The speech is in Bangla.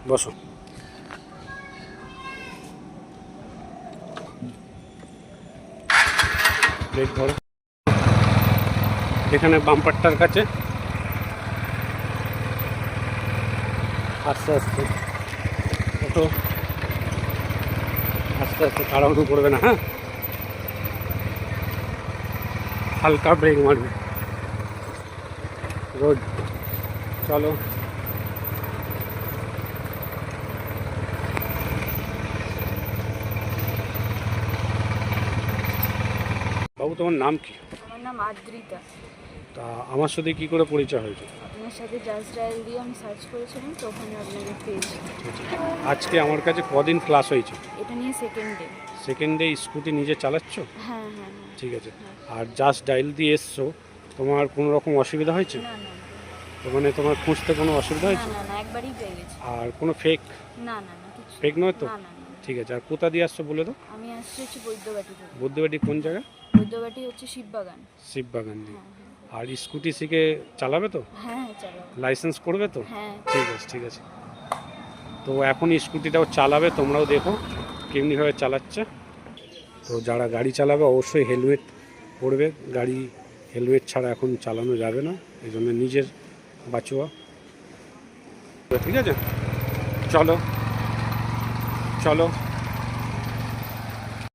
বসো। ব্রেক ধরো, এখানে বাম্পারটার কাছে আস্তে আস্তে ওটো, আস্তে আস্তে তাড়াহুড়ো করবে না, হ্যাঁ, হালকা ব্রেক মারবে। রোড, চলো। বাবু তোমার নাম কি? আমার নাম আদ্রিতা। তা আমার সাথে কি করে পরিচয় হয়েছে? আপনার সাথে জাস্ট ডায়াল দিয়ে আমি সার্চ করেছিলাম, তো ওখানে আপনাকে পেয়েছি। আজকে আমার কাছে কদিন ক্লাস হয়েছে? এটা নিয়ে second day. Second day scooty নিজে চালাচ্ছ? হ্যাঁ হ্যাঁ হ্যাঁ। ঠিক আছে। আর জাস্ট ডাইল দিয়ে এসছো, তোমার কোনো রকম অসুবিধা হয়েছে? না না তো মানে তোমার খুঁজতে কোনো অসুবিধা না হয়েছে? না না, একবারই পেয়ে গেছি। আর কোনো ফেক? না না না, কিছু ফেক নয় তো? না না না। ঠিক আছে। আর কোথা দিয়ে আসছো বলে দাও? আমি আসছি হচ্ছে বৈদ্যবাটি থেকে। বুদ্ধবাড়ি কোন জায়গা? বৈদ্যবাটি হচ্ছে শিববাগান। শিববাগান দিয়ে। হ্যাঁ হ্যাঁ আর স্কুটি শিখে চালাবে তো? হ্যাঁ, চলো। লাইসেন্স করবে তো? হ্যাঁ। ঠিক আছে ঠিক আছে। তো এখন স্কুটিটাও চালাবে, তোমরাও দেখো কেমনিভাবে চালাচ্ছে। তো যারা গাড়ি চালাবে অবশ্যই হেলমেট পরবে, গাড়ি হেলমেট ছাড়া এখন চালানো যাবে না, এই জন্য নিজের বাঁচোয়া। ঠিক আছে, চলো চলো।